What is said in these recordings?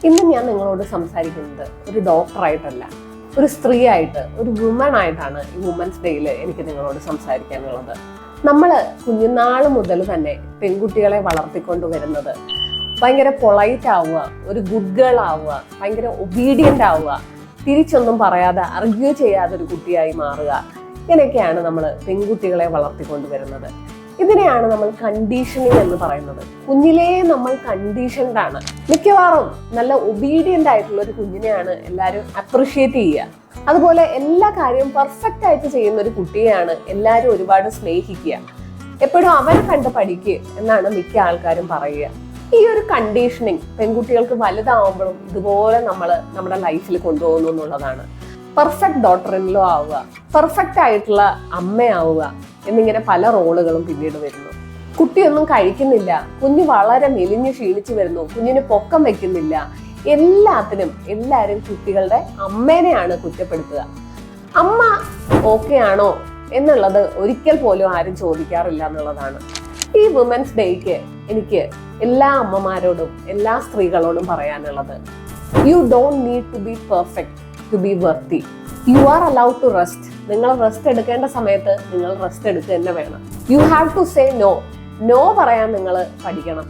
ഇന്ന് ഞാൻ നിങ്ങളോട് സംസാരിക്കുന്നത് ഒരു ഡോക്ടറായിട്ടല്ല, ഒരു സ്ത്രീ ആയിട്ട്, ഒരു വുമൺ ആയിട്ടാണ് ഈ വുമൻസ് ഡേയിൽ എനിക്ക് നിങ്ങളോട് സംസാരിക്കാനുള്ളത്. നമ്മൾ കുഞ്ഞുനാൾ മുതൽ തന്നെ പെൺകുട്ടികളെ വളർത്തിക്കൊണ്ടുവരുന്നത് ഭയങ്കര പൊളൈറ്റ് ആവുക, ഒരു ഗുഡ് ഗേൾ ആവുക, ഭയങ്കര ഒബീഡിയൻ്റ് ആവുക, തിരിച്ചൊന്നും പറയാതെ ആർഗ്യൂ ചെയ്യാതെ ഒരു കുട്ടിയായി മാറുക, ഇങ്ങനെയൊക്കെയാണ് നമ്മൾ പെൺകുട്ടികളെ വളർത്തിക്കൊണ്ടുവരുന്നത്. ഇതിനെയാണ് നമ്മൾ കണ്ടീഷനിങ് എന്ന് പറയുന്നത്. കുഞ്ഞിലേ നമ്മൾ കണ്ടീഷൻഡ് ആണ്. മിക്കവാറും നല്ല ഒബീഡിയൻ്റ് ആയിട്ടുള്ള ഒരു കുഞ്ഞിനെയാണ് എല്ലാവരും അപ്രിഷിയേറ്റ് ചെയ്യുക. അതുപോലെ എല്ലാ കാര്യവും പെർഫെക്റ്റ് ആയിട്ട് ചെയ്യുന്ന ഒരു കുട്ടിയെയാണ് എല്ലാവരും ഒരുപാട് സ്നേഹിക്കുക. എപ്പോഴും അവരെ കണ്ട് പഠിക്കുക എന്നാണ് മിക്ക ആൾക്കാരും പറയുക. ഈ ഒരു കണ്ടീഷനിങ് പെൺകുട്ടികൾക്ക് വലുതാവുമ്പോഴും ഇതുപോലെ നമ്മൾ നമ്മുടെ ലൈഫിൽ കൊണ്ടുപോകുന്നു എന്നുള്ളതാണ്. പെർഫെക്റ്റ് ഡോട്ടർ ഇൻ ലോ ആവുക, പെർഫെക്റ്റ് ആയിട്ടുള്ള അമ്മയാവുക എന്നിങ്ങനെ പല റോളുകളും പിന്നീട് വരുന്നു. കുട്ടിയൊന്നും കഴിക്കുന്നില്ല, കുഞ്ഞ് വളരെ മെലിഞ്ഞ് ക്ഷീണിച്ചു വരുന്നു, കുഞ്ഞിന് പൊക്കം വെക്കുന്നില്ല, എല്ലാത്തിനും എല്ലാവരും കുട്ടികളുടെ അമ്മേനെയാണ് കുറ്റപ്പെടുത്തുക. അമ്മ ഓക്കെ ആണോ എന്നുള്ളത് ഒരിക്കൽ പോലും ആരും ചോദിക്കാറില്ല എന്നുള്ളതാണ്. ഈ വുമൻസ് ഡേക്ക് എനിക്ക് എല്ലാ അമ്മമാരോടും എല്ലാ സ്ത്രീകളോടും പറയാനുള്ളത്, you don't need to be perfect to be worthy. You are allowed to rest. നിങ്ങൾ റെസ്റ്റ് എടുക്കേണ്ട സമയത്ത് നിങ്ങൾ റെസ്റ്റ് എടുക്കുക തന്നെ വേണം. You have to say no. No പറയാൻ നിങ്ങൾ പഠിക്കണം.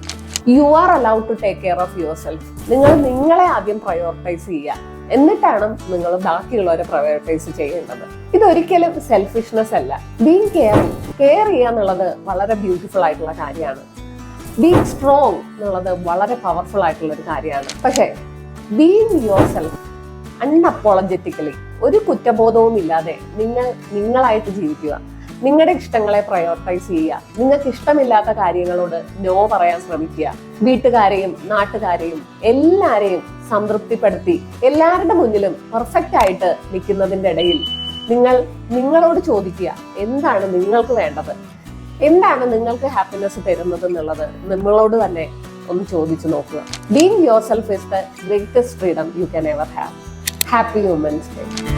You are allowed to take care of yourself. നിങ്ങൾ നിങ്ങളെ ആദ്യം പ്രയോറിറ്റൈസ് ചെയ്യുക, എന്നിട്ടാണ് നിങ്ങൾ ബാക്കിയുള്ളവരെ പ്രയോറിറ്റൈസ് ചെയ്യേണ്ടത്. ഇതൊരിക്കലും സെൽഫിഷ്നെസ് അല്ല. ബീങ് കെയറിങ്, കെയർ ചെയ്യുക എന്നുള്ളത് വളരെ ബ്യൂട്ടിഫുൾ ആയിട്ടുള്ള കാര്യമാണ്. ബീങ് സ്ട്രോങ് എന്നുള്ളത് വളരെ പവർഫുൾ ആയിട്ടുള്ള ഒരു കാര്യമാണ്. പക്ഷേ ബീങ് യുവർ സെൽഫ് അൺഅപ്പോളജറ്റിക്കലി, ഒരു കുറ്റബോധവും ഇല്ലാതെ നിങ്ങളായിട്ട് ജീവിക്കുക. നിങ്ങളുടെ ഇഷ്ടങ്ങളെ പ്രയോറിറ്റൈസ് ചെയ്യുക. നിങ്ങൾക്ക് ഇഷ്ടമില്ലാത്ത കാര്യങ്ങളോട് നോ പറയാൻ ശ്രമിക്കുക. വീട്ടുകാരെയും നാട്ടുകാരെയും എല്ലാരെയും സംതൃപ്തിപ്പെടുത്തി എല്ലാവരുടെ മുന്നിലും പെർഫെക്റ്റ് ആയിട്ട് നിൽക്കുന്നതിൻ്റെ ഇടയിൽ നിങ്ങളോട് ചോദിക്കുക, എന്താണ് നിങ്ങൾക്ക് വേണ്ടത്, എന്താണ് നിങ്ങൾക്ക് ഹാപ്പിനെസ് തരുന്നത് എന്നുള്ളത് നിങ്ങളോട് തന്നെ ഒന്ന് ചോദിച്ചു നോക്കുക. Being your self is the greatest freedom you can ever have. Happy Women's Day.